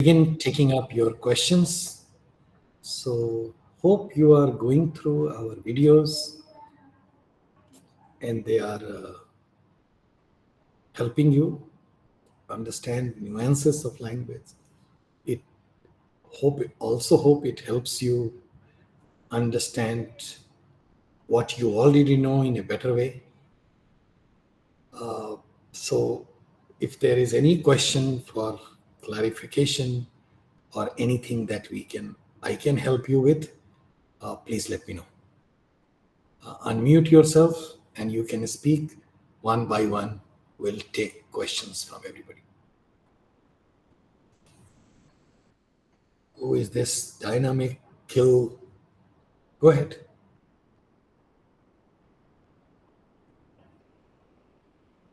Begin taking up your questions. So, hope you are going through our videos and they are helping you understand nuances of language. It hope it helps you understand what you already know in a better way. So, if there is any question for clarification or anything that I can help you with, please let me know. Unmute yourself and you can speak one by one. We'll take questions from everybody. Who is this dynamic kill? Go ahead.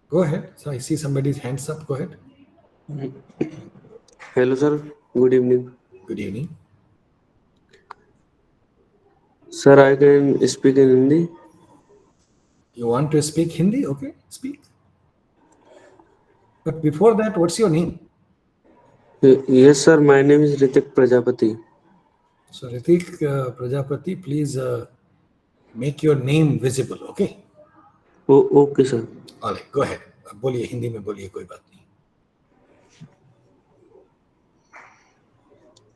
Go ahead. So I see somebody's hands up. Go ahead. Hello, sir. Good evening. Good evening. Sir, I can speak in Hindi. You want to speak Hindi? Okay, speak. But before that, what's your name? Yes, sir. My name is Ritik Prajapati. So Ritik Prajapati, please make your name visible. Okay. Okay, sir. All right, go ahead. बोलिए हिंदी में बोलिए कोई बात नहीं.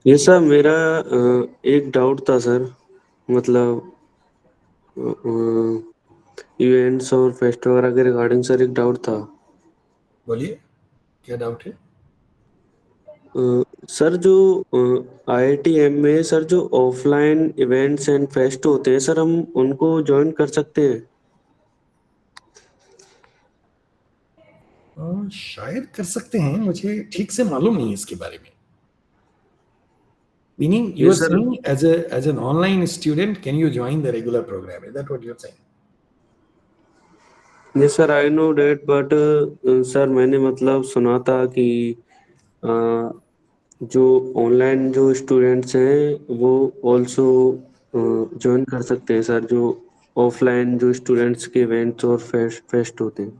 ये sir मेरा एक doubt था सर, मतलब इवेंट्स और फेस्ट वगैरह के रिगार्डिंग सर एक डाउट था. बोलिए क्या डाउट है? सर जो IITM में सर जो ऑफलाइन इवेंट्स एंड फेस्ट होते हैं सर, हम उनको ज्वाइन कर सकते हैं? शायद कर सकते हैं, मुझे ठीक से मालूम नहीं इसके बारे में. Meaning you are saying as an online student, can you join the regular program? Is that what you're saying? Yes sir, I know that, but sir मैंने मतलब सुना था कि जो ऑनलाइन जो स्टूडेंट्स हैं वो ऑल्सो ज्वाइन कर सकते हैं सर, जो ऑफलाइन जो स्टूडेंट्स के इवेंट्स और फेस्ट होते हैं.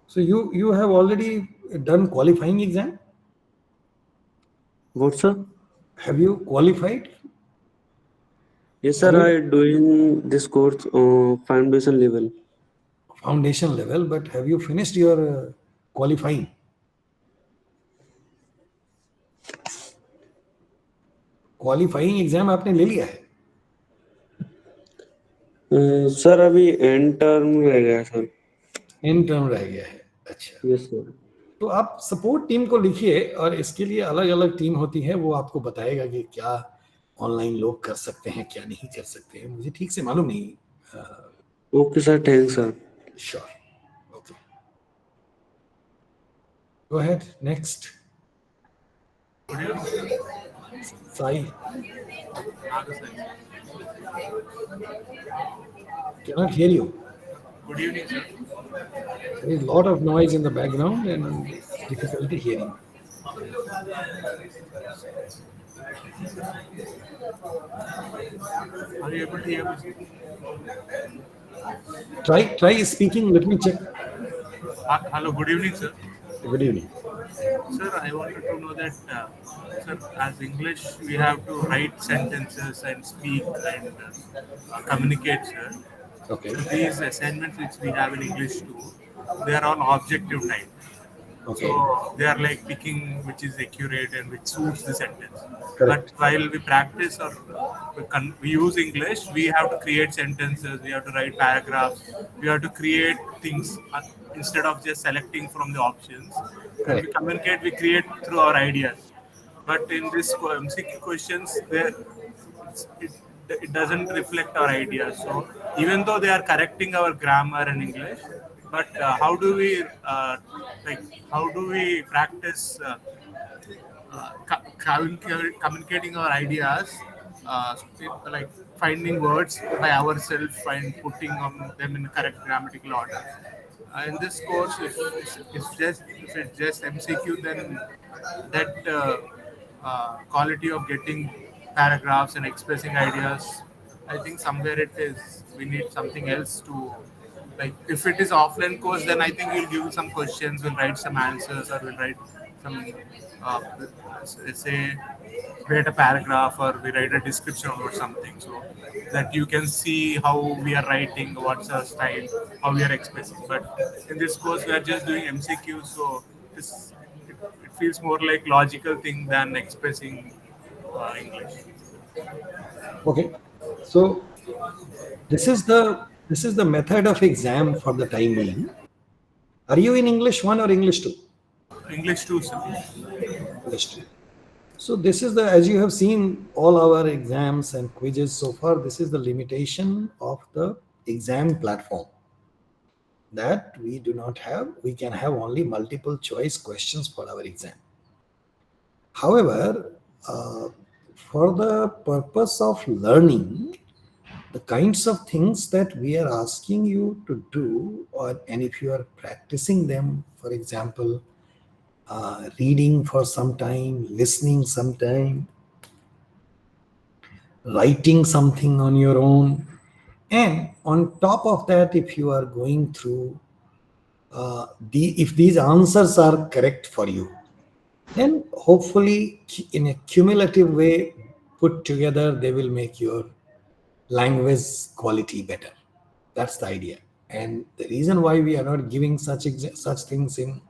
So you have already done qualifying exam? What sir? Have you qualified? Yes sir, I doing this course foundation level. Foundation level, but have you finished your qualifying? Qualifying exam आपने ले लिया है? Sir अभी and term रह गया sir. And term रह गया है. अच्छा. Yes sir. तो आप सपोर्ट टीम को लिखिए और इसके लिए अलग अलग टीम होती है, वो आपको बताएगा कि क्या ऑनलाइन लोग कर सकते हैं क्या नहीं कर सकते हैं. मुझे ठीक से मालूम नहीं. Okay sir, thanks sir. Sure. Okay, go ahead. Next. Sai. Cannot hear you. Good evening, sir. There is a lot of noise in the background and difficulty hearing. Are you able to hear me? Try speaking. Let me check. Hello, good evening, sir. Good evening. Sir, I wanted to know that, sir, as English, we have to write sentences and speak and communicate, sir. Okay. So these assignments which we have in English too, they are all objective type. Okay. So they are like picking which is accurate and which suits the sentence. Correct. But while we practice or we use English, we have to create sentences, we have to write paragraphs, we have to create things instead of just selecting from the options. When we communicate, we create through our ideas. But in this MCQ questions, it doesn't reflect our ideas. So even though they are correcting our grammar and English, but how do we practice communicating our ideas, like finding words by ourselves and putting them in correct grammatical order? In this course, if it's just MCQ, then that quality of getting paragraphs and expressing ideas, I think somewhere it is. We need something else to, like, if it is offline course, then I think we'll give some questions, we'll write some answers, or we'll write some uh, say write a paragraph or we write a description about something, so that you can see how we are writing, what's our style, how we are expressing. But in this course, we are just doing MCQs, so it feels more like logical thing than expressing English. Okay. So this is the method of exam for the time being. Are you in English 1 or English 2? English too, sir. English 2. So this is the, as you have seen all our exams and quizzes so far, this is the limitation of the exam platform, that we do not have, we can have only multiple choice questions for our exam. However, for the purpose of learning, the kinds of things that we are asking you to do, and if you are practicing them, for example, reading for some time, listening some time, writing something on your own, and on top of that, if you are going through if these answers are correct for you, then hopefully in a cumulative way put together, they will make your language quality better. That's the idea. And the reason why we are not giving such things in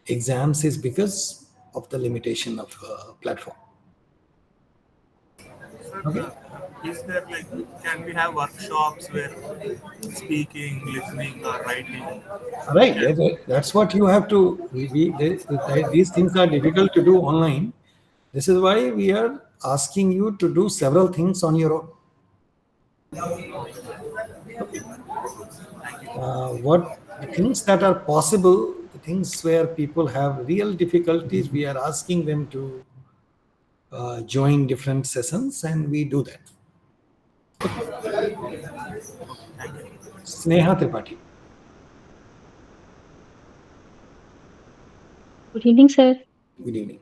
exams is because of the limitation of platform. Sir, Okay. is there like, can we have workshops where speaking, listening, or writing? Right. That's what you have to. These things are difficult to do online. This is why we are asking you to do several things on your own. What the things that are possible, the things where people have real difficulties, we are asking them to join different sessions, and we do that. Sneha Tripathi. Good evening, sir. Good evening.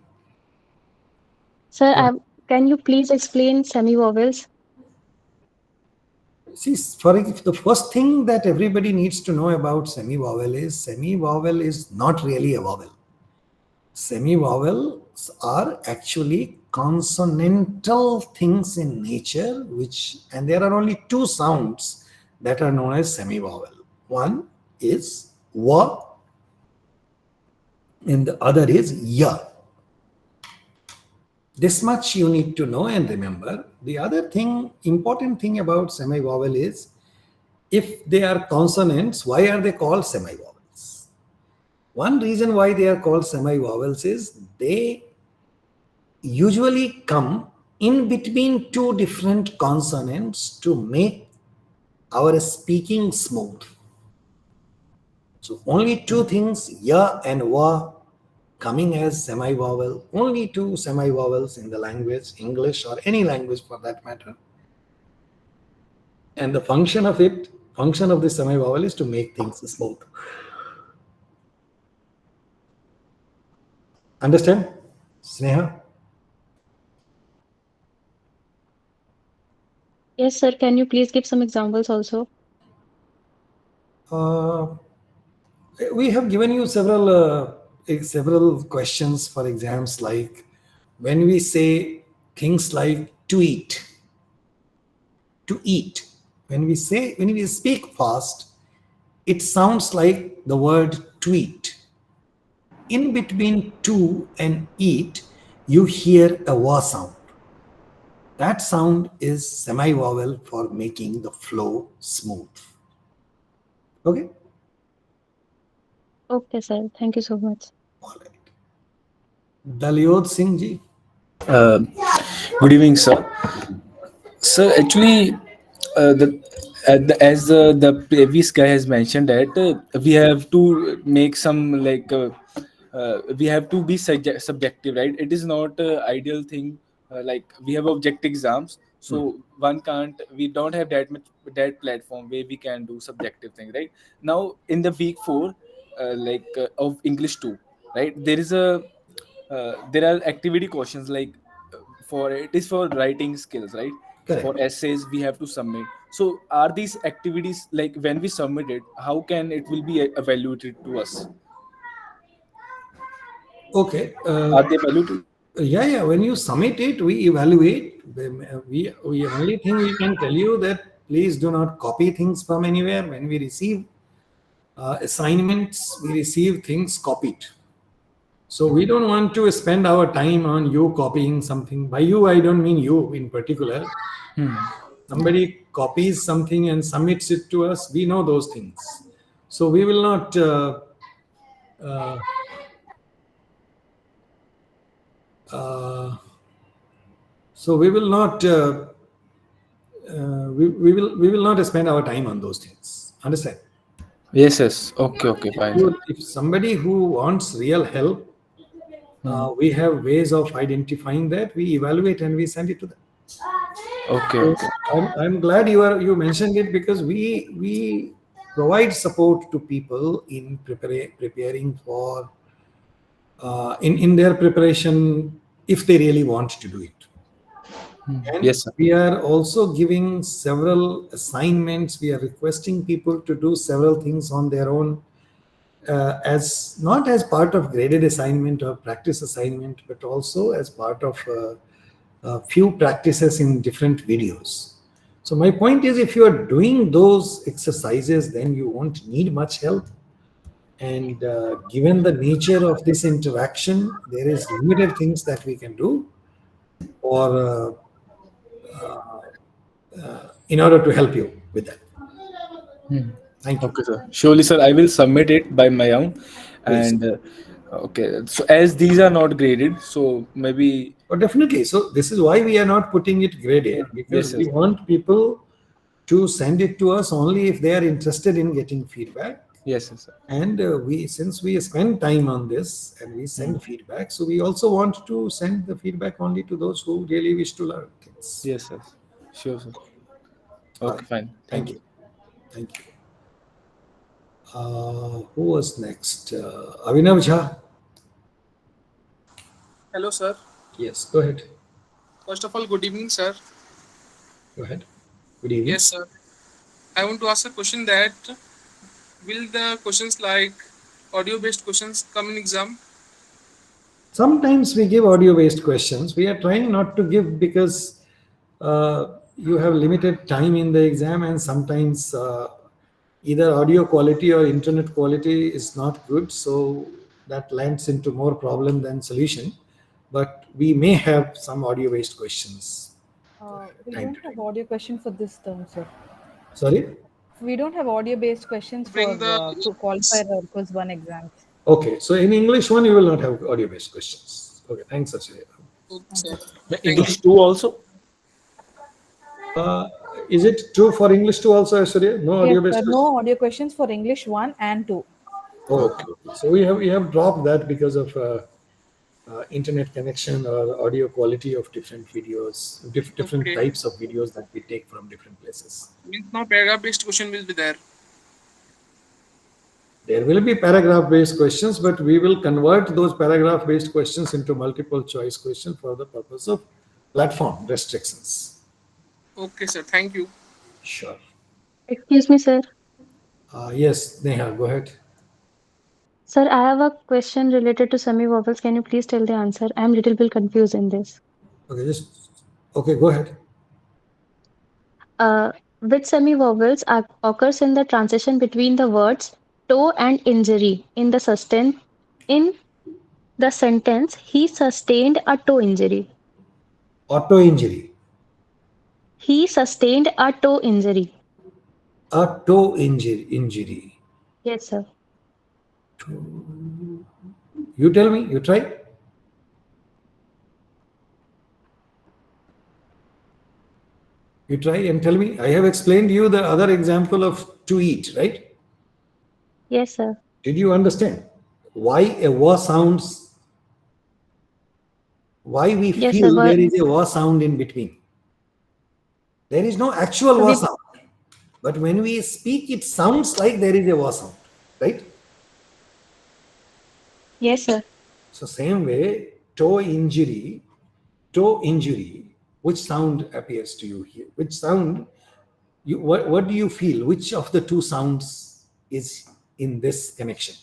Sir, Yeah. can you please explain semi-vowels? See, the first thing that everybody needs to know about semi-vowel is not really a vowel. Semi-vowels are actually consonantal things in nature, and there are only two sounds that are known as semi-vowel. One is wa, and the other is ya. This much you need to know and remember. The other important thing about semi-vowel is, if they are consonants, why are they called semi-vowels? One reason why they are called semi-vowels is they usually come in between two different consonants to make our speaking smooth. So only two things, ya and wa, coming as semi-vowel, only two semi-vowels in the language, English or any language for that matter. And the function of the semi-vowel is to make things smooth. Understand, Sneha? Yes, sir. Can you please give some examples also? We have given you several questions for exams, like when we say things like to eat. When we speak fast, it sounds like the word tweet. In between to and eat, you hear a wa sound. That sound is semi-vowel for making the flow smooth. Okay? Okay, sir. Thank you so much. All right. Dalyod Singh ji. Uh, Good evening, sir. Sir, actually, as the previous guy has mentioned that we have to make some we have to be subjective, right? It is not ideal thing. Like we have objective exams, so we don't have that platform where we can do subjective thing, right? Now in the week 4, of English 2, right? There are activity questions like for writing skills, right? Correct. For essays we have to submit. So are these activities, like when we submit it, how can it will be evaluated to us? Okay. Are they valued? Yeah. When you submit it, we evaluate. We only thing we can tell you that please do not copy things from anywhere. When we receive assignments, we receive things copied. So we don't want to spend our time on you copying something. By you, I don't mean you in particular. Somebody copies something and submits it to us. We know those things. So we will not. Uh, so we will not. We will not spend our time on those things. Understand? Yes, yes. Okay, fine. If somebody who wants real help, we have ways of identifying that. We evaluate and we send it to them. Okay. I'm glad you mentioned it, because we provide support to people in preparing for in their preparation if they really want to do it. And Yes, sir. we are also giving several assignments. We are requesting people to do several things on their own, as not as part of graded assignment or practice assignment, but also as part of a few practices in different videos. So my point is, if you are doing those exercises, then you won't need much help. And given the nature of this interaction, there is limited things that we can do, or in order to help you with that. Thank you. Okay, sir. Surely, sir. I will submit it by my own. Please. And okay. So as these are not graded, so maybe Oh, definitely. So this is why we are not putting it graded, because Yes, we yes. want people to send it to us only if they are interested in getting feedback. yes, sir. And since we spend time on this and we send feedback, so we also want to send the feedback only to those who really wish to learn things. Yes, sir. Sure, sir. All Okay, right. fine. Thank you. Thank you. Who was next? Avinav Jha. Hello, sir. Yes, go ahead. First of all, good evening, sir. Go ahead. Good evening. Yes, sir. I want to ask a question that will the questions like audio-based questions come in exam? Sometimes we give audio-based questions. We are trying not to give, because you have limited time in the exam, and sometimes either audio quality or internet quality is not good. So that lands into more problem than solution. But we may have some audio-based questions. We Time don't to have time. audio question for this term, sir. Sorry? We don't have audio-based questions for Bring the qualifier or quiz 1 exams. Okay. So in English one, you will not have audio-based questions. Okay. Thanks, Ashwin. Okay, sir. English 2 also? Is it true for English too also, Ashwarya? No Yes, audio-based sir. questions? No audio questions for English 1 and 2. Okay. So we have dropped that because of internet connection or audio quality of different videos, different Okay. types of videos that we take from different places. Means now paragraph-based question will be there. There will be paragraph-based questions, but we will convert those paragraph-based questions into multiple choice questions for the purpose of platform restrictions. Okay, sir. Thank you. Sure. Excuse me, sir. Yes, Neha, go ahead. Sir, I have a question related to semi-vowels. Can you please tell the answer? I'm a little bit confused in this. Okay, go ahead. Which semi-vowels occurs in the transition between the words toe and injury in the sentence he sustained a toe injury. Auto injury. He sustained a toe injury. A toe injury. Yes, sir. You tell me, you try. You try and tell me. I have explained you the other example of to eat, right? Yes, sir. Did you understand why a wa sounds? Why we Yes, feel sir. there is a wa sound in between? There is no actual wa sound, but when we speak, it sounds like there is a wa sound, right? Yes, sir. So same way, toe injury, which sound appears to you here? Which sound? What do you feel? Which of the two sounds is in this connection?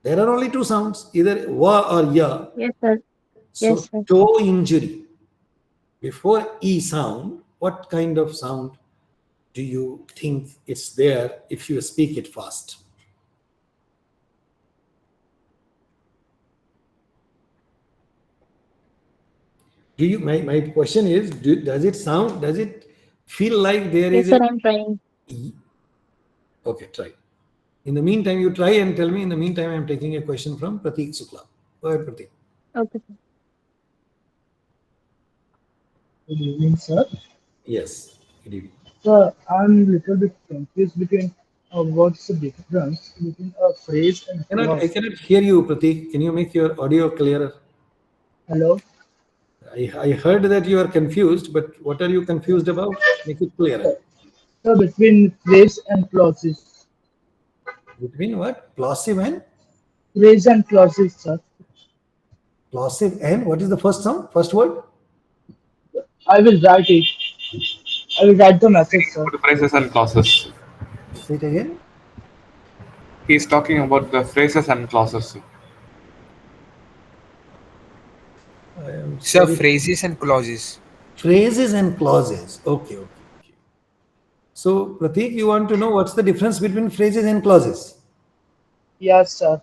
There are only two sounds, either wa or ya. Yes, sir. So Yes, sir. toe injury. Before E sound, what kind of sound do you think is there if you speak it fast? Do you? My question is, does it sound? Does it feel like there Yes, is sir. a I'm trying. E? Okay, try. In the meantime, you try and tell me. In the meantime, I'm taking a question from Pratik Sukla. Go ahead, Pratik. Okay, sir. Good evening, sir. Yes. Good evening. Sir, I'm little bit confused between what's the difference between a phrase and I clause. cannot hear you, Pratik. Can you make your audio clearer? Hello? I heard that you are confused, but what are you confused about? Make it clearer. Sir, between phrase and clauses. Between what? Plosive and Phrase and clauses, sir. plosive and what is the first sound? First word? I will write it. I will write the message, sir. About the phrases and clauses. Say it again. He's talking about the phrases and clauses. I am Sir, sorry. phrases and clauses. Phrases and clauses. Okay. So, Pratik, you want to know what's the difference between phrases and clauses? Yes, sir.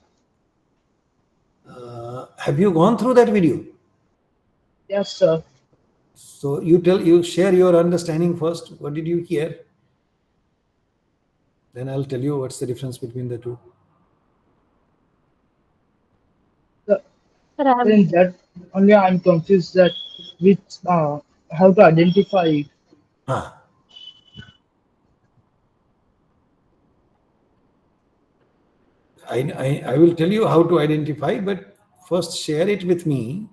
Have you gone through that video? Yes, sir. So you share your understanding first. What did you hear? Then I'll tell you what's the difference between the two. Sir, Sir, I have, in that only I'm confused that which how to identify it. Ah. I will tell you how to identify, but first share it with me.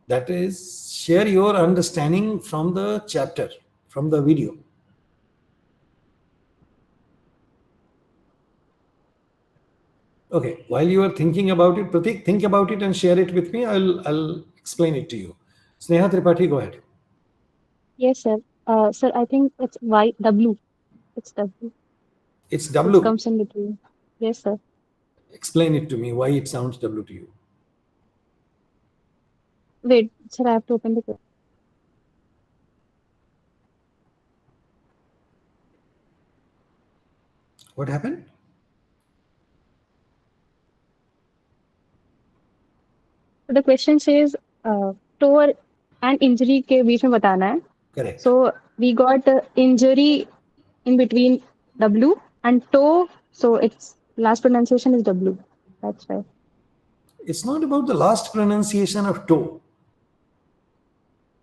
That is, share your understanding from the chapter, from the video. Okay, while you are thinking about it, Pratik, think about it and share it with me. I'll explain it to you. Sneha Tripathi, go ahead. yes, sir. Sir, I think it's W. It's W. It's It W. comes in between. Yes, sir. Explain it to me why it sounds W to you. Wait, sir, I have to open the question. What happened? So the question says, toe and injury के बीच में बताना है. Correct. So we got injury in between W and toe. So its last pronunciation is W. That's right. It's not about the last pronunciation of toe.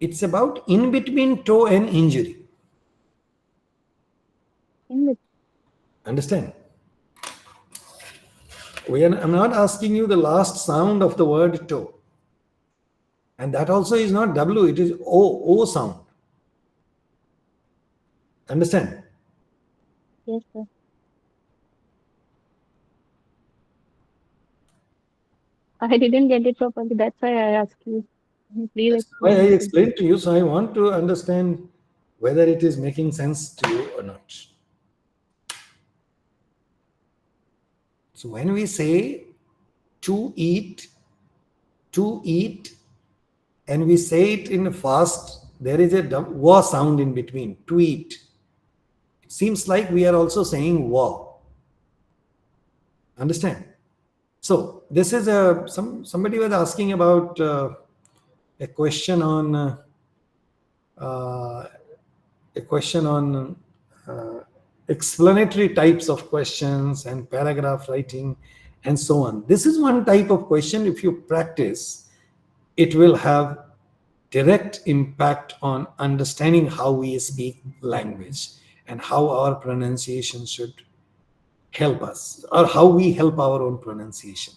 It's about in between toe and injury. Understand? I'm not asking you the last sound of the word toe. And that also is not W, it is O sound. Understand? Yes, sir. I didn't get it properly. That's why I asked you. Please That's why I explain it. explained to you, so I want to understand whether it is making sense to you or not. So when we say to eat, and we say it in fast, there is a wa sound in between, to eat. It seems like we are also saying wa. Understand? So this is somebody was asking about a question on explanatory types of questions and paragraph writing and so on. This is one type of question. If you practice, it will have direct impact on understanding how we speak language and how our pronunciation should help us, or how we help our own pronunciation.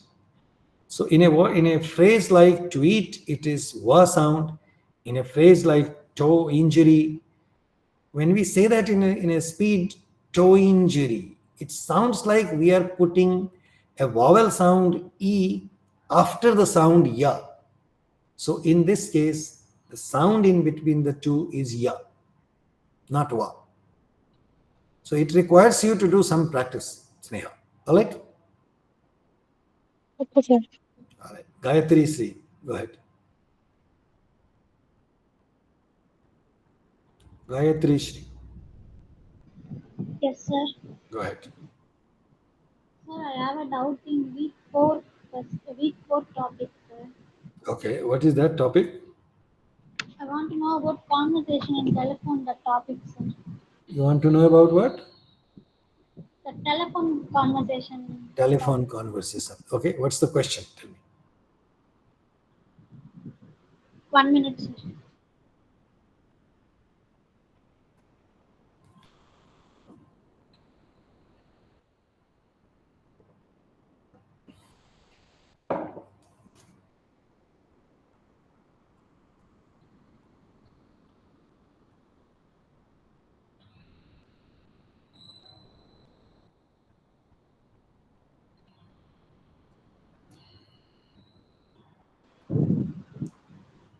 So in a phrase like to eat, it is wa sound. In a phrase like toe injury, when we say that in a speed, toe injury, it sounds like we are putting a vowel sound E after the sound ya. So in this case, the sound in between the two is ya, not wa. So it requires you to do some practice, Sneha. All right? Okay, sir. All right. Gayatri Sri, go ahead. Gayatri Sri, Yes, sir. go ahead. Sir, I have a doubt in week four topic, sir. Okay, what is that topic? I want to know about conversation in telephone, the topic, sir. You want to know about what? The telephone conversation. Telephone conversation. Okay, what's the question? Tell me. 1 minute, sir.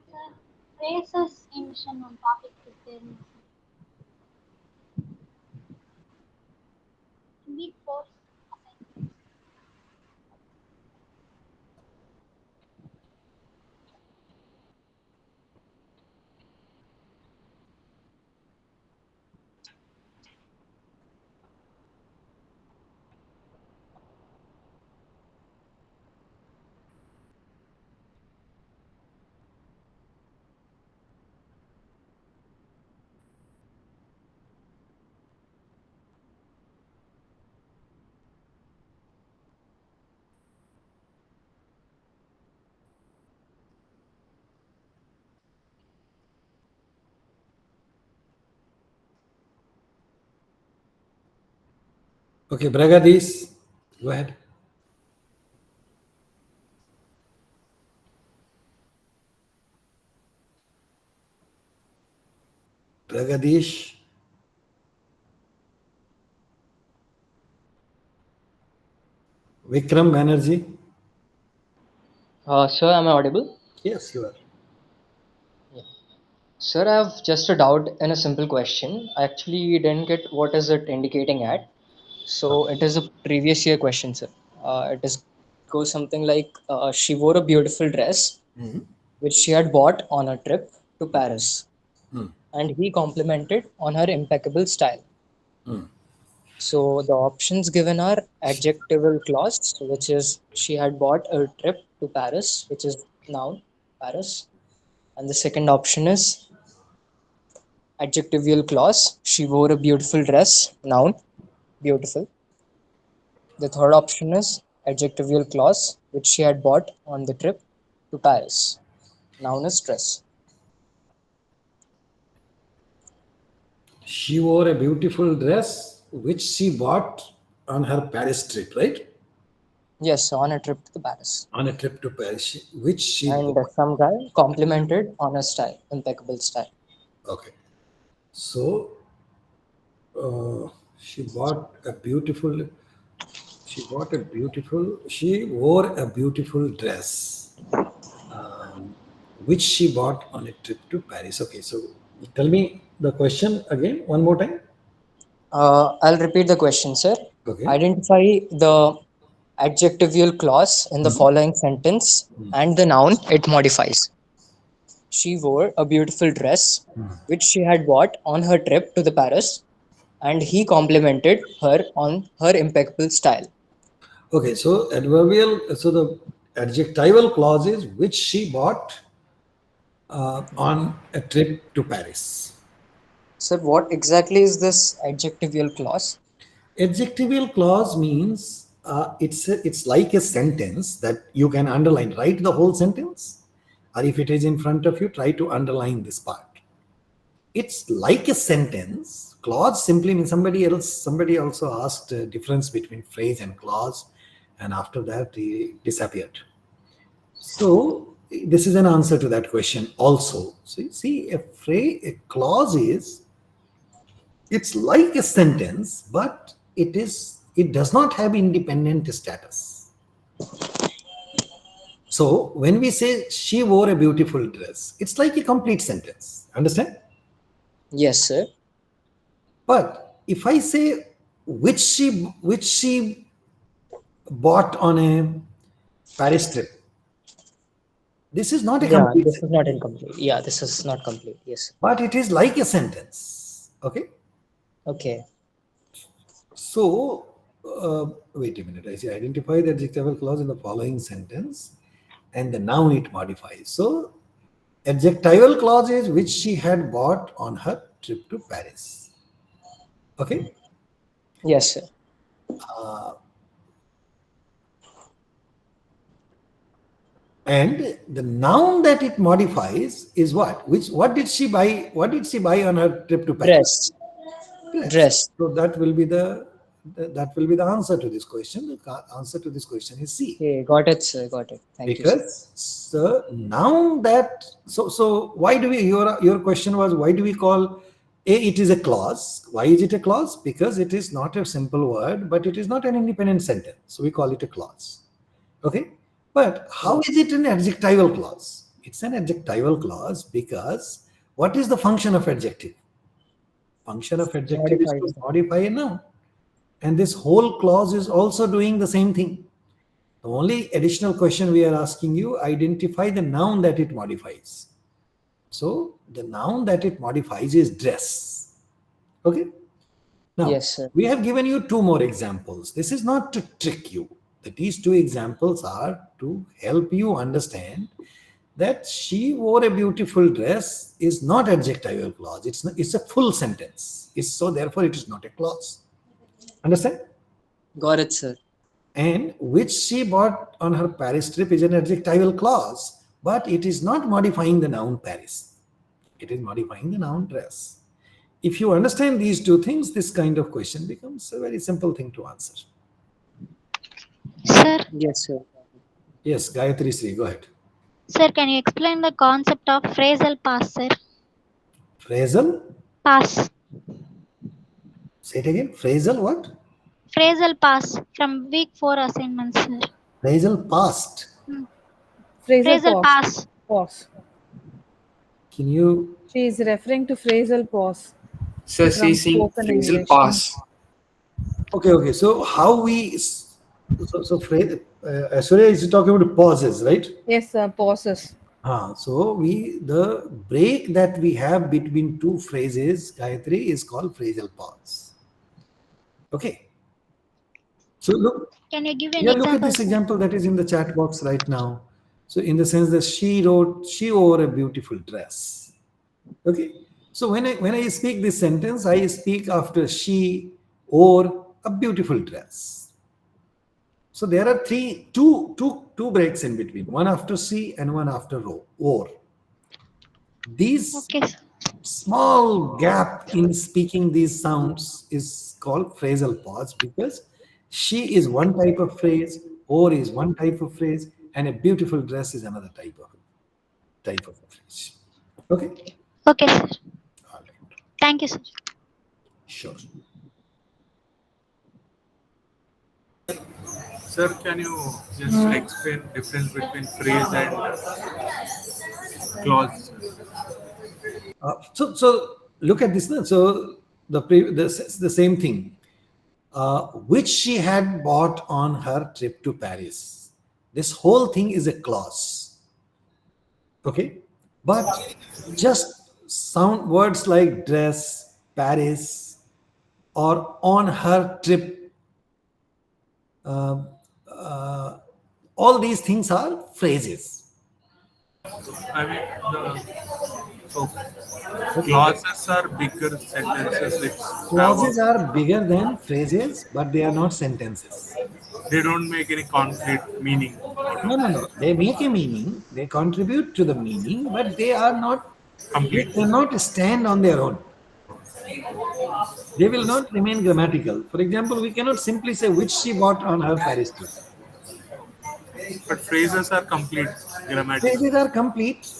Sir, phrases emission on topic preparing. Week four. Okay, Bragadish, go ahead. Bragadish, Vikram Banerjee. Sir, am I audible? Yes, you are. Sir, I have just a doubt in a simple question. I actually didn't get what is it indicating at. So it is a previous year question, sir. It goes something like she wore a beautiful dress Mhm. which she had bought on a trip to Paris, Hmm. and he complimented on her impeccable style. Hmm. So the options given are adjectival clause, which is she had bought a trip to Paris, which is noun Paris, and the second option is adjectival clause. She wore a beautiful dress. Noun, beautiful. The third option is adjectival clause, which she had bought on the trip to Paris. Noun is dress. She wore a beautiful dress which she bought on her Paris trip, right? Yes, on a trip to Paris. On a trip to Paris, which she And bought. some guy complimented on her style, impeccable style. Okay. So she bought a beautiful, she wore a beautiful dress, which she bought on a trip to Paris. Okay, so tell me the question again, one more time. I'll repeat the question, sir. Okay. Identify the adjectival clause in the following sentence and the noun it modifies. She wore a beautiful dress which she had bought on her trip to the Paris, and he complimented her on her impeccable style. Okay, so the adjectival clause is which she bought on a trip to Paris. Sir, what exactly is this adjectival clause? Adjectival clause means it's like a sentence that you can underline. Write the whole sentence, or if it is in front of you, try to underline this part. It's like a sentence. Clause simply means somebody also asked a difference between phrase and clause, and after that he disappeared. So this is an answer to that question also. So you see, a clause is, it's like a sentence, but it does not have independent status. So when we say she wore a beautiful dress, it's like a complete sentence. Understand? Yes, sir. But if I say which she bought on a Paris trip. This is not a Yeah, complete this sentence, is not incomplete. Yeah, this is not complete. Yes. but it is like a sentence. Okay. Okay. So, wait a minute. I say identify the adjectival clause in the following sentence and the noun it modifies. So, adjectival clause is which she had bought on her trip to Paris. Okay. Yes, sir. And the noun that it modifies is what? What did she buy? What did she buy on her trip to Paris? Dress. So that will be the answer to this question. The answer to this question is C. Okay, got it, sir. Got it. Thank you, sir. Because the noun that so why do we your question was why do we call it is a clause? Why is it a clause? Because it is not a simple word, but it is not an independent sentence. So we call it a clause. Okay. But how is it an adjectival clause? It's an adjectival clause because what is the function of adjective? Function of adjective is to modify a noun. And this whole clause is also doing the same thing. The only additional question we are asking you, identify the noun that it modifies. So the noun that it modifies is dress. Okay. Now, Yes, sir. we have given you two more examples. This is not to trick you. These two examples are to help you understand that she wore a beautiful dress is not adjectival clause. It's a full sentence. So therefore it is not a clause. Understand? Got it, sir. And which she bought on her Paris trip is an adjectival clause, but it is not modifying the noun Paris. It is modifying the noun dress. If you understand these two things, this kind of question becomes a very simple thing to answer. Sir, Yes, sir. Yes, Gayatri Sri, go ahead. sir, can you explain the concept of phrasal pass, sir? Phrasal? Pass. Say it again. Phrasal what? Phrasal pass from week 4 assignments, sir. Phrasal past. Phrasal pass. Pause. Can you? She is referring to phrasal pause. So From she's saying spoken phrasal English. pass. Okay. So how we? So Aishwarya is talking about pauses, right? Yes, sir. Pauses. So the break that we have between two phrases, Gayatri, is called phrasal pause. Okay. So look. Can you give an Yeah, look at example? this example that is in the chat box right now. So in the sense that she wore a beautiful dress. Okay. So when I speak this sentence, I speak after she wore a beautiful dress. So there are two breaks in between, one after she and one after wore. These Okay, sir. small gap in speaking these sounds is called phrasal pause because she is one type of phrase, or is one type of phrase, and a beautiful dress is another type of phrase. Okay? Okay, sir. All right. Thank you, sir. Sure. Sir, can you just explain difference between phrase and clause? So look at this now. So the same thing, which she had bought on her trip to Paris. This whole thing is a clause. Okay, but just sound words like dress, Paris, or on her trip. All these things are phrases. I mean, clauses are bigger sentences which Clauses are bigger than phrases, but they are not sentences. they don't make any concrete meaning. No. They make a meaning. They contribute to the meaning, but they are not Complete. They cannot stand on their own. They will not remain grammatical. For example, we cannot simply say which she bought on her Paris trip. But phrases are complete grammatical, Phrases are complete,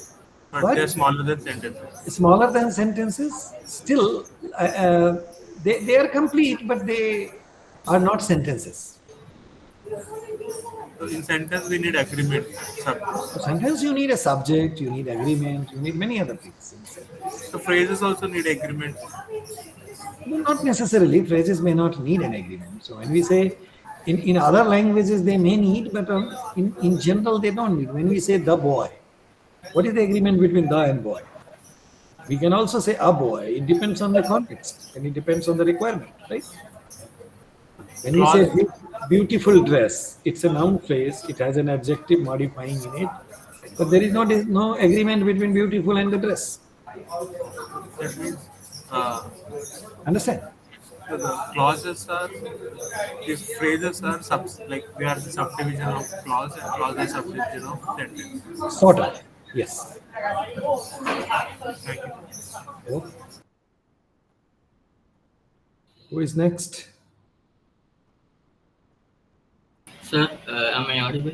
but they're smaller than sentences. smaller than sentences. Still, they are complete, but they are not sentences. So in sentence, we need agreement. Sometimes you need a subject, you need agreement, you need many other things. So phrases also need agreement. Not necessarily. Phrases may not need an agreement. So when we say In other languages, they may need, but in general, they don't need. When we say the boy, what is the agreement between the and boy? We can also say a boy. It depends on the context and it depends on the requirement, right? When we say beautiful dress, it's a noun phrase. It has an adjective modifying in it, but there is no agreement between beautiful and the dress. That means Understand? the clauses are, these phrases are like they are the subdivision of clause and clause is subdivision of sentence. Sort of. Yes. Thank you. Okay. Who is next? Sir, am I audible?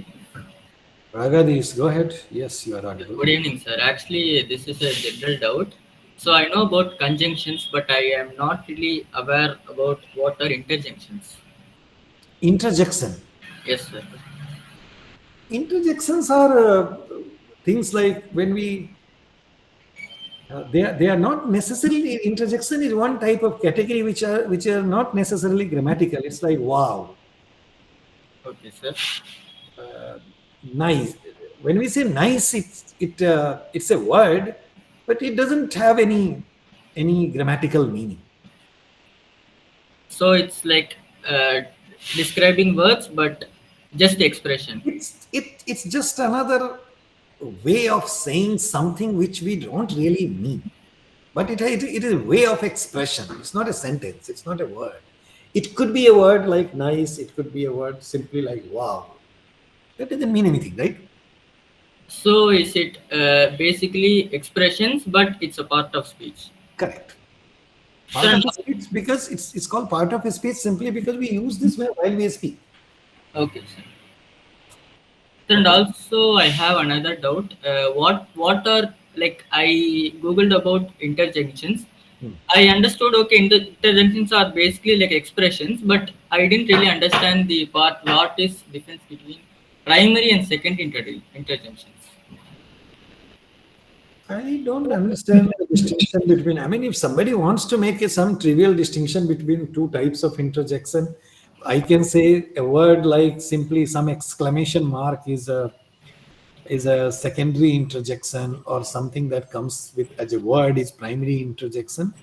Ragadish, go ahead. Yes, you are audible. Good evening, sir. Actually, this is a general doubt. So I know about conjunctions, but I am not really aware about what are interjections. Interjection. Yes, sir. Interjections are things like when we they are not necessarily, interjection is one type of category which are not necessarily grammatical. It's like wow, Okay, sir. nice. When we say nice, it's a word, but it doesn't have any grammatical meaning. So it's like describing words, but just the expression. It's just another way of saying something which we don't really mean, but it is a way of expression. It's not a sentence, it's not a word. It could be a word like nice, it could be a word simply like wow. That doesn't mean anything, right? So is it basically expressions, but it's a part of speech? Correct. Part of speech, because it's called part of a speech simply because we use this while we speak. Okay, sir. And also, I have another doubt. What are, like, I googled about interjections. I understood, okay, interjections are basically like expressions, but I didn't really understand the part. What is difference between primary and secondary interjections? I don't understand the distinction between. I mean, if somebody wants to make some trivial distinction between two types of interjection, I can say a word like simply some exclamation mark is a secondary interjection, or something that comes with as a word is primary interjection.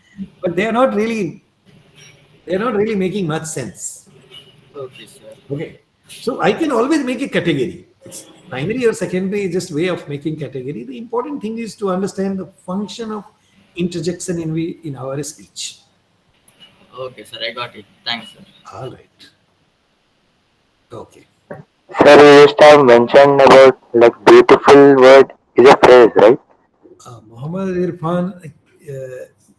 But they are not really making much sense. Okay, sir. Okay, so I can always make a category. It's primary or secondary is just way of making category. The important thing is to understand the function of interjection in our speech. Okay, sir, I got it. Thanks, sir. All right. Okay. Sir, you just have mentioned about like beautiful word is a phrase, right? Muhammad Irfan,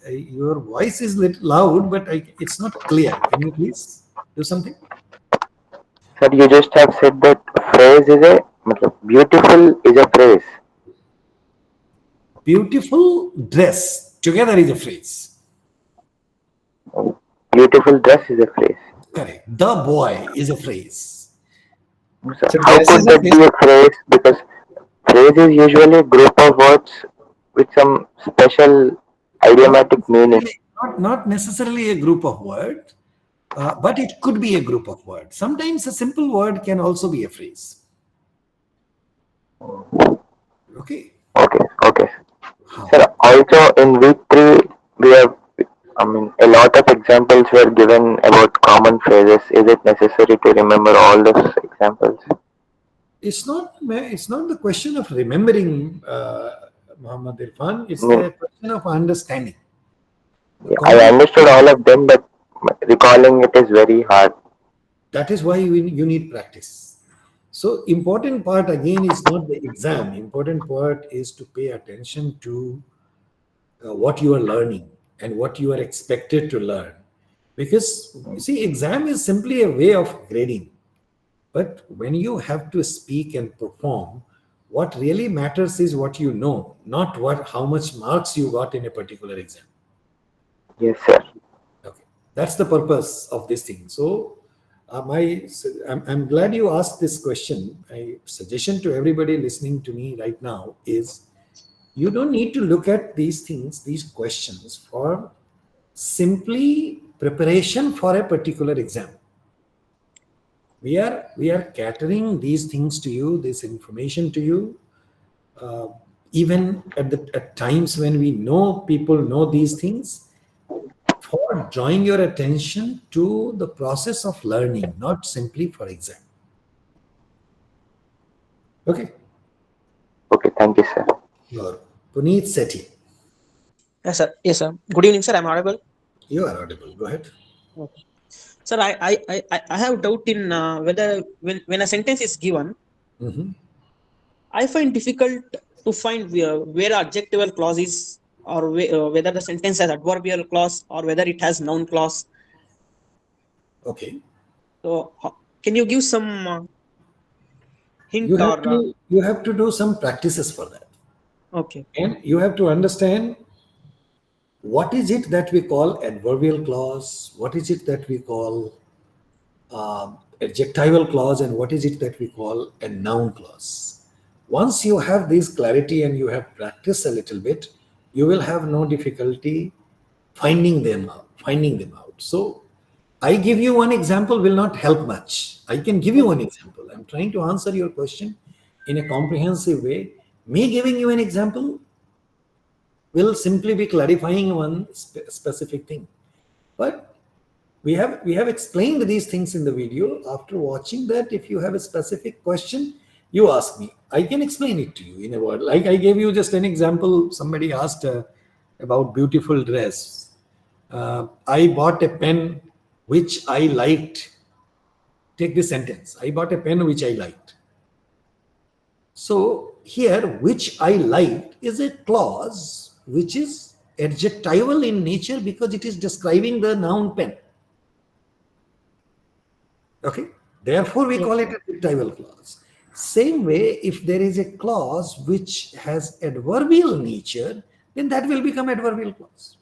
your voice is little loud, but it's not clear. Can you please do something? Sir, you just have said that phrase is a beautiful is a phrase. Beautiful dress together is a phrase. Beautiful dress is a phrase. Correct. The boy is a phrase. So how could that be a phrase? Because phrase is usually a group of words with some special idiomatic meaning. Not necessarily a group of words, but it could be a group of words. Sometimes a simple word can also be a phrase. Okay. Okay. Sir, also in week 3, we have, a lot of examples were given about common phrases. Is it necessary to remember all those examples? It's not the question of remembering, Muhammad Irfan. It's the question of understanding. I understood all of them, but recalling it is very hard. That is why you need practice. So important part again is not the exam. Important part is to pay attention to what you are learning and what you are expected to learn. Because you see, exam is simply a way of grading. But when you have to speak and perform, what really matters is what you know, not how much marks you got in a particular exam. Yes, sir. Okay, that's the purpose of this thing. So, I'm glad you asked this question. My suggestion to everybody listening to me right now is, you don't need to look at these things, these questions, for simply preparation for a particular exam. we are catering these things to you, this information to you, even at times when we know people know these things, for drawing your attention to the process of learning, not simply for exam. Okay. Okay, thank you, sir. Your Puneet Sethi. Yes, sir. Yes, sir. Good evening, sir. I'm audible. You are audible. Go ahead. Okay. Sir, I have doubt in whether when a sentence is given, I find difficult to find where adjectival clause is, or whether the sentence has adverbial clause or whether it has noun clause. Okay. So, can you give some hint You or? have to do some practices for that. Okay. And you have to understand what is it that we call adverbial clause, what is it that we call adjectival clause, and what is it that we call a noun clause. Once you have this clarity and you have practiced a little bit, you will have no difficulty finding them out. So I give you one example will not help much. I can give you one example. I'm trying to answer your question in a comprehensive way. Me giving you an example will simply be clarifying one specific thing. But we have explained these things in the video. After watching that, if you have a specific question, you ask me. I can explain it to you in a word. Like I gave you just an example. Somebody asked about beautiful dress. I bought a pen which I liked. Take this sentence. I bought a pen which I liked. So here, which I liked is a clause which is adjectival in nature because it is describing the noun pen. Okay. Therefore, we call it adjectival clause. Same way, if there is a clause which has adverbial nature, then that will become adverbial clause.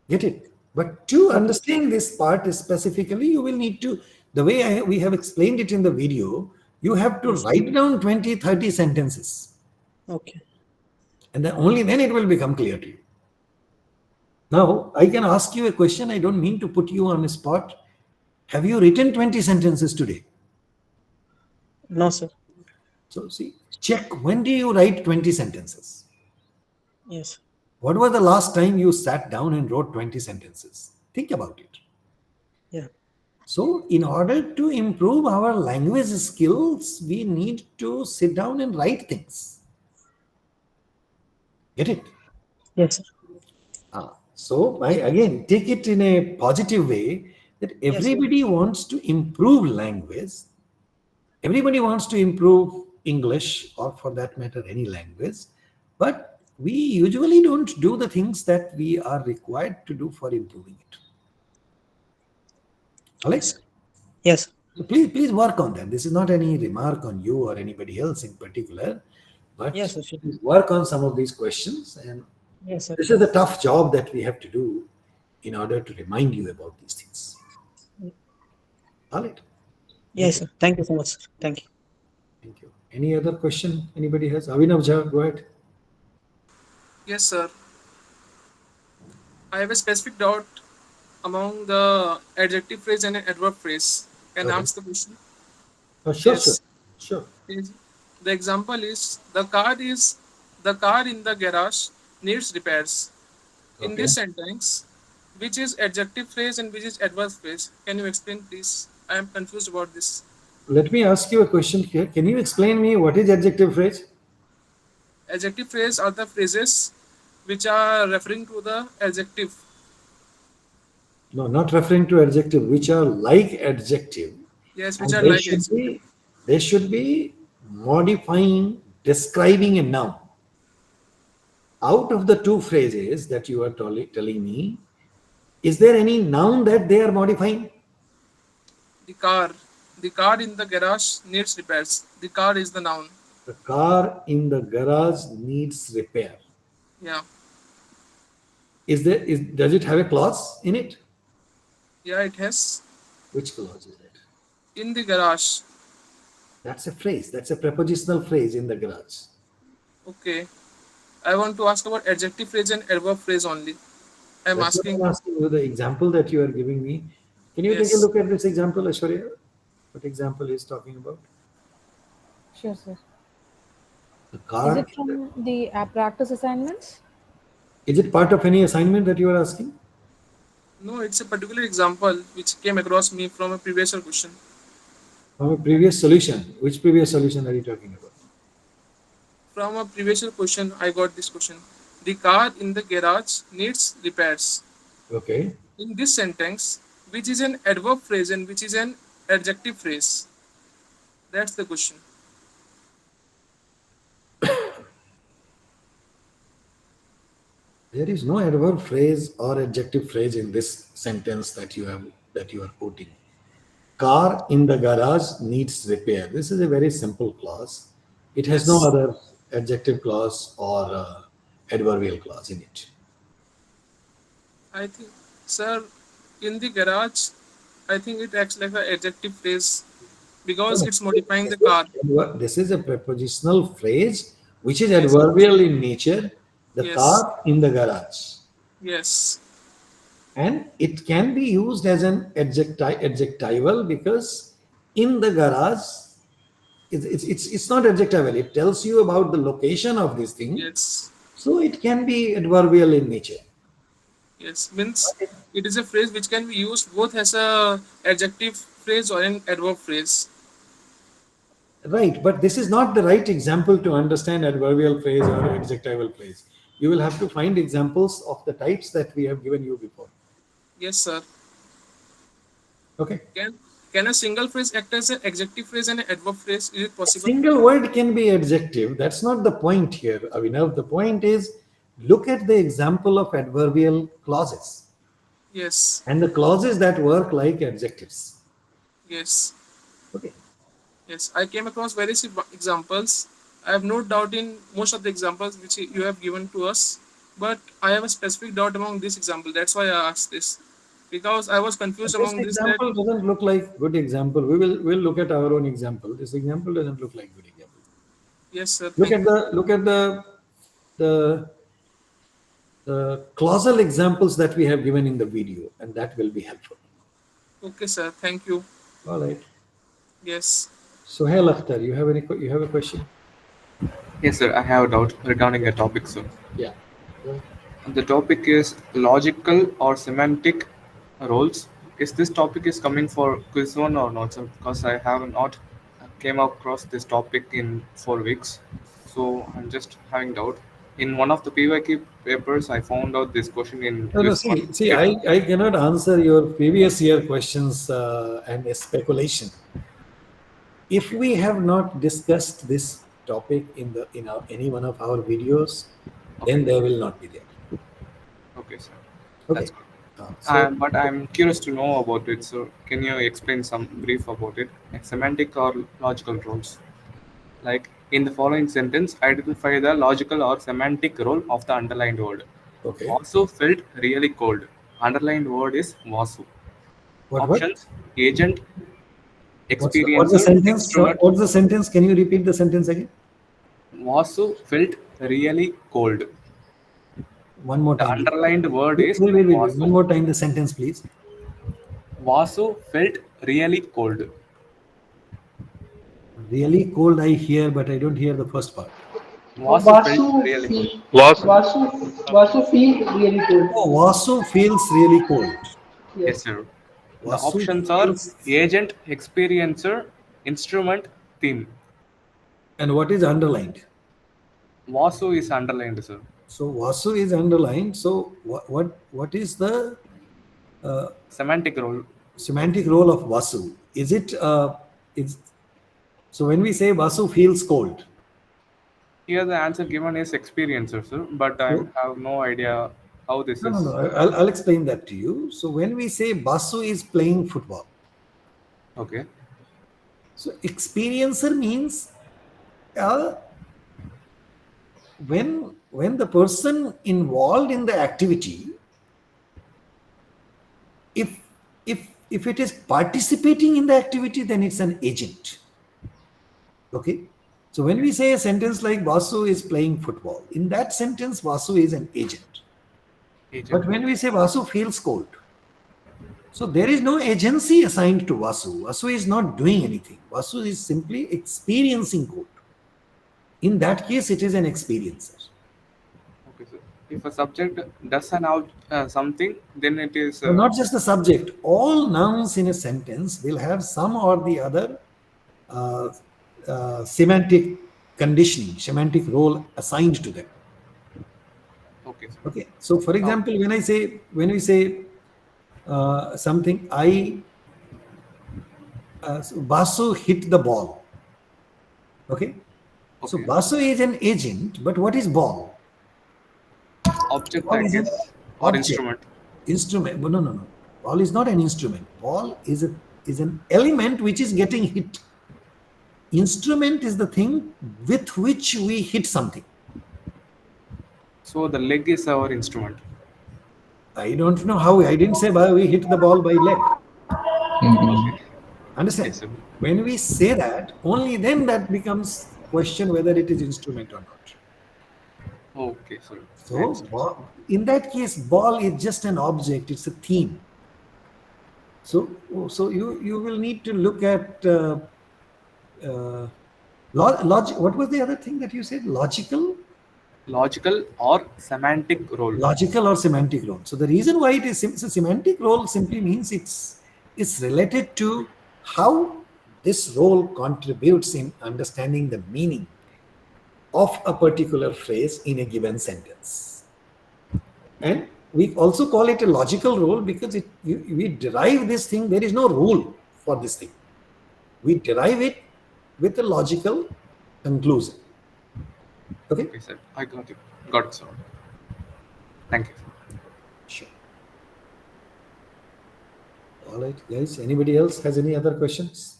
Get it? But to understand this part specifically, you will need to, the way we have explained it in the video, you have to write down 20, 30 sentences. Okay. And then only then it will become clear to you. Now, I can ask you a question. I don't mean to put you on the spot. Have you written 20 sentences today? No, sir. So see, check, when do you write 20 sentences? Yes. What was the last time you sat down and wrote 20 sentences? Think about it. Yeah. So in order to improve our language skills, we need to sit down and write things. Get it? Yes, sir. So I again take it in a positive way that everybody wants to improve language. Everybody wants to improve English, or for that matter, any language. But we usually don't do the things that we are required to do for improving it. Alex? Yes. So please work on that. This is not any remark on you or anybody else in particular, but yes, sir. please work on some of these questions. And yes, sir. This is a tough job that we have to do in order to remind you about these things. All right. Yes, sir. Thank you so much, sir. Thank you. Thank you. Any other question anybody has? Avinav Jha, go ahead. Yes, sir. I have a specific doubt among the adjective phrase and adverb phrase. Can I ask the question? Sure, Yes. sure. The example is the car in the garage needs repairs. In Okay. this sentence, which is adjective phrase and which is adverb phrase? Can you explain, please? I am confused about this. Let me ask you a question here. Can you explain me what is adjective phrase? Adjective phrase are the phrases which are referring to the adjective. No, not referring to adjective, which are like adjective. Yes, And which are they like should adjective. they should be modifying, describing a noun. Out of the two phrases that you are telling me, is there any noun that they are modifying? The car in the garage needs repairs. The car is the noun. The car in the garage needs repair. Yeah. Does it have a clause in it? Yeah, it has. Which clause is it? In the garage. That's a phrase. That's a prepositional phrase, in the garage. Okay. I want to ask about adjective phrase and adverb phrase only. I'm That's what asking. I'm asking you. The example that you are giving me, Can you take a Yes. look at this example, Aishwarya? What example is talking about? Sure, sir. The Is car. it from the practice assignments? Is it part of any assignment that you are asking? No, it's a particular example which came across me from a previous question. From a previous solution. Which previous solution are you talking about? From a previous question, I got this question. The car in the garage needs repairs. Okay. In this sentence, which is an adverb phrase and which is an adjective phrase? That's the question. There is no adverb phrase or adjective phrase in this sentence that you are quoting. Car in the garage needs repair. This is a very simple clause. It has no Yes. other adjective clause or adverbial clause in it. I think, sir, in the garage, I think it acts like an adjective phrase because it's modifying the car. This is a prepositional phrase which is Yes. adverbial in nature. The Yes. car in the garage. Yes. And it can be used as an adjectival because in the garage, it's not adjectival. It tells you about the location of this thing. Yes. So it can be adverbial in nature. Yes. Means it is a phrase which can be used both as a adjective phrase or an adverb phrase. Right, but this is not the right example to understand adverbial phrase or adjectival phrase. You will have to find examples of the types that we have given you before. Yes, sir. Okay. Can a single phrase act as an adjective phrase and an adverb phrase? Is it A possible? single word can be adjective. That's not the point here, Avinav. The point is look at the example of adverbial clauses Yes. and the clauses that work like adjectives. Yes. Okay. Yes. I came across various examples. I have no doubt in most of the examples which you have given to us, but I have a specific doubt among this example. That's why I asked this, because I was confused This among this. That example doesn't look like good example. We'll look at our own example. This example doesn't look like good example. yes, sir. Look Thank at the clausal examples that we have given in the video, and that will be helpful. you. Okay, sir. Thank you. All right. Yes. Sohail Akhtar, you have a question? Yes, sir. I have a doubt regarding a topic, sir. Yeah. The topic is logical or semantic roles. Is this topic is coming for quiz one or not, sir? Because I have not came across this topic in 4 weeks, so I'm just having doubt. In one of the PYQ papers, I found out this question in No, quiz one. see, I cannot answer your previous year questions and speculation. If we have not discussed this topic in any one of our videos, then they will not be there. Okay, sir. Okay. That's good. But I'm curious to know about it. So, can you explain some brief about it? Like semantic or logical roles? Like in the following sentence, identify the logical or semantic role of the underlined word. Okay. Vasu felt really cold. Underlined word is Vasu. What? Options: agent, What's experiencer, the sentence? instrument. What's the sentence? Can you repeat the sentence again? Vasu felt really cold. One more The time. underlined word is Wait. Vasu. One more time the sentence, please. Vasu felt really cold. Really cold I hear, but I don't hear the first part. Vasu felt really cold. Vasu feels really good. Oh, Vasu feels really cold. Yes, sir. The Vasu options are feels- agent, experiencer, instrument, theme. And what is underlined? Vasu is underlined, sir. So Vasu is underlined. So what is the Semantic role. semantic role of Vasu? Is it so when we say Vasu feels cold? Here the answer given is experiencer, sir, but I have no idea how this is. No. I'll explain that to you. So when we say Vasu is playing football, Okay. so experiencer means when the person involved in the activity, if it is participating in the activity, then it's an agent. Okay. So when we say a sentence like Vasu is playing football, in that sentence Vasu is an agent. But when we say Vasu feels cold, So there is no agency assigned to Vasu. Vasu is not doing anything. Vasu is simply experiencing code. In that case, it is an experiencer. Okay, sir. If a subject does an out something, then it is. So not just the subject. All nouns in a sentence will have some or the other semantic conditioning, semantic role assigned to them. Okay. Sir. Okay. So, for example, when we say something, Basu hit the ball. Okay. So Basu is an agent, but what is ball? Object, Ball I is an guess, or object. instrument. Instrument. No. Ball is not an instrument. Ball is an element which is getting hit. Instrument is the thing with which we hit something. So the leg is our instrument. I don't know how. I didn't say we hit the ball by leg. Understand? Yes, sir. When we say that, only then that becomes question whether it is instrument or not. Okay, sir. So in that case, ball is just an object. It's a theme. So you will need to look at logic. What was the other thing that you said? Logical or semantic role. Logical or semantic role. So the reason why it is semantic role simply means it's related to how this role contributes in understanding the meaning of a particular phrase in a given sentence. And we also call it a logical role because we derive this thing. There is no rule for this thing. We derive it with a logical conclusion. Okay, sir. I got it. Got it, sir. Thank you. Sure. All right, guys. Anybody else has any other questions?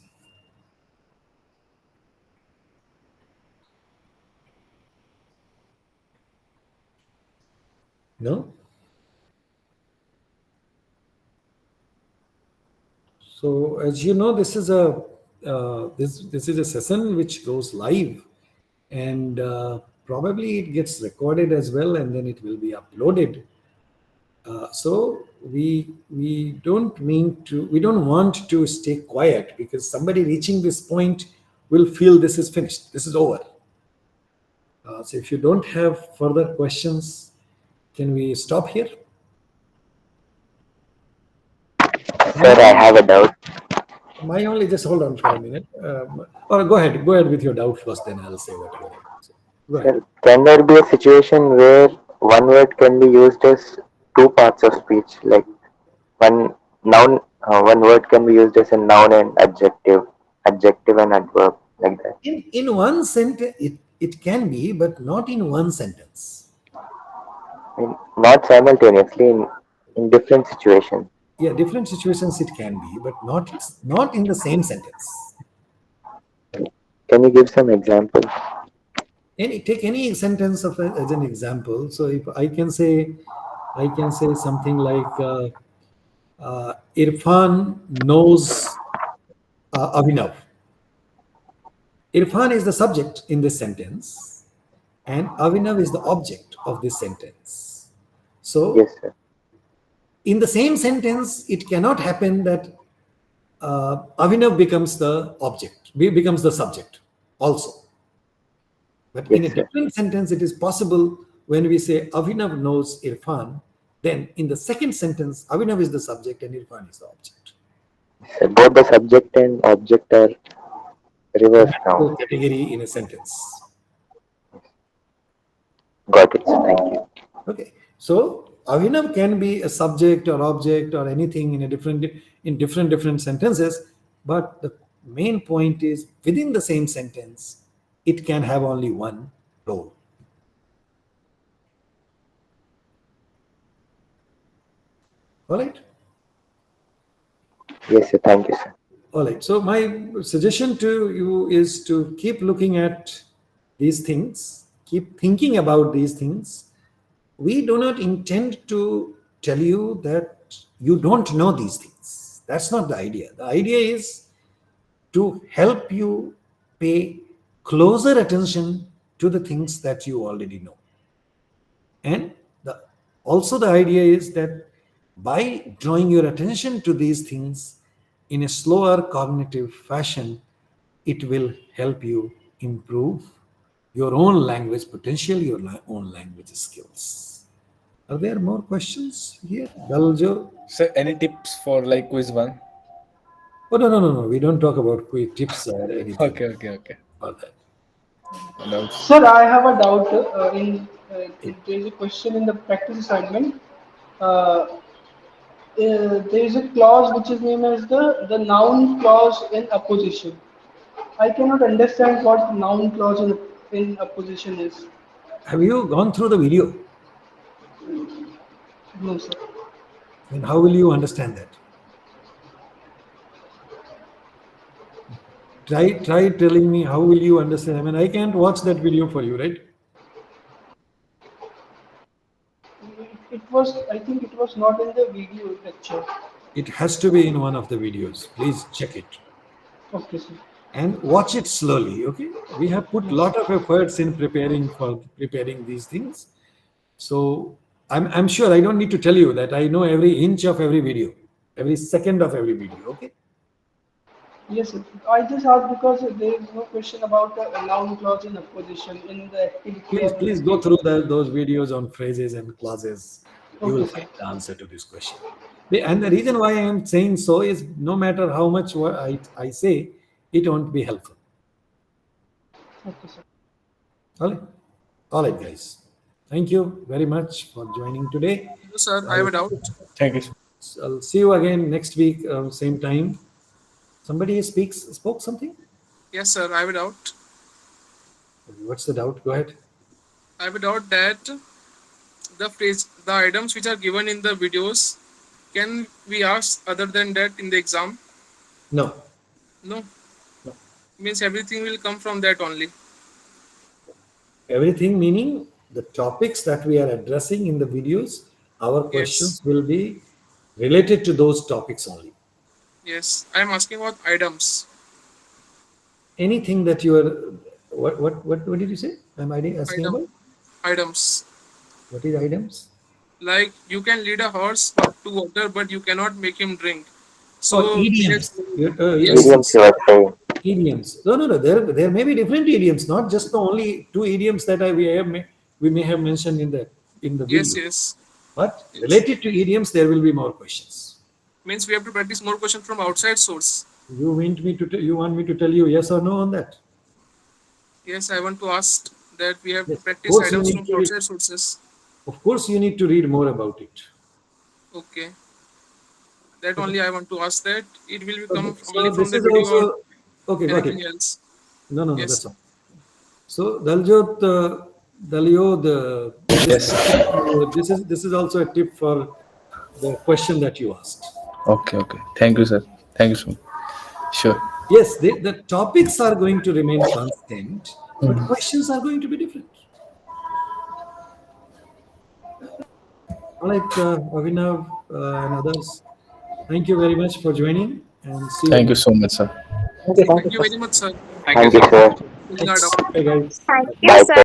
No? So as you know, this is a this is a session which goes live, and probably it gets recorded as well, and then it will be uploaded. So we don't want to stay quiet, because somebody reaching this point will feel this is finished, this is over. So if you don't have further questions, can we stop here? Sir, I have a doubt. Just hold on for a minute. Or go ahead with your doubt first, then I'll say what you say. Go ahead. Sir, can there be a situation where one word can be used as two parts of speech, like one word can be used as a noun and adjective and adverb, like that? In one sentence, it can be, but not in one sentence. Not simultaneously, in different situations. Yeah, different situations it can be, but not in the same sentence. Can you give some examples? Take any sentence as an example. So if I can say something like Irfan knows Abhinav. Irfan is the subject in this sentence, and Abhinav is the object of this sentence. So yes, sir. In the same sentence, it cannot happen that Abhinav becomes the object, becomes the subject also. But in a different sentence, it is possible when we say Abhinav knows Irfan, then in the second sentence, Abhinav is the subject and Irfan is the object. So both the subject and object are reversed now. Category in a sentence. Got it. Thank you. Okay. So Abhinav can be a subject or object or anything in different sentences, but the main point is within the same sentence, it can have only one role. All right? Yes, sir. Thank you, sir. All right. So my suggestion to you is to keep looking at these things, keep thinking about these things. We do not intend to tell you that you don't know these things. That's not the idea. The idea is to help you pay closer attention to the things that you already know. And also the idea is that by drawing your attention to these things in a slower cognitive fashion, it will help you improve your own language potential, your own language skills. Are there more questions here? Daljo? So any tips for like quiz 1? Oh, no. We don't talk about quick tips or anything. Okay. For that. No. Sir, I have a doubt. There is a question in the practice assignment. There is a clause which is named as the noun clause in apposition. I cannot understand what noun clause in apposition is. Have you gone through the video? No, sir. Then how will you understand that? Try telling me how will you understand. I mean, I can't watch that video for you, right? I think it was not in the video lecture. It has to be in one of the videos. Please check it. Okay, sir. And watch it slowly, okay? We have put a lot of efforts in preparing these things. So I'm sure I don't need to tell you that I know every inch of every video, every second of every video, okay? Yes, sir. I just asked because there is no question about the noun clause in apposition in the activity. Please go through those videos on phrases and clauses. You will Okay, find the answer to this question. And the reason why I am saying so is no matter how much I say, it won't be helpful. Okay, sir. All right, guys. Thank you very much for joining today. Sir, I have a doubt. Thank you. So I'll see you again next week, same time. Somebody spoke something? Yes, sir, I have a doubt. What's the doubt? Go ahead. I have a doubt that the items which are given in the videos, can we ask other than that in the exam? No. No. Means everything will come from that only. Everything meaning the topics that we are addressing in the videos, our questions will be related to those topics only. Yes, I am asking about items. Anything that you are, what did you say? I'm asking about? Items. What is items? Like you can lead a horse to water, but you cannot make him drink. So idioms. Idioms you are saying. Idioms. No. There may be different idioms, not just the only two idioms that we may have mentioned in the video. Yes. But related to idioms, there will be more questions. Means we have to practice more questions from outside source. You want me to tell you yes or no on that? Yes, I want to ask that we have to practice course you items need from to outside sources. Of course, you need to read more about it. Okay. That only I want to ask that. It will become So only from this the is video also or okay. Got anything it. else. No, Yes. that's all. So Daljot, Dalio, this is also a tip for the question that you asked. Okay. Thank you, sir. Thank you so much. Sure. Yes, the topics are going to remain constant, but questions are going to be different. All right, Avinav and others, thank you very much for joining and see Thank you so much, sir. Thank you very much, sir. Thank you, sir. Good night. Bye, guys. Thank you, Bye, sir. sir.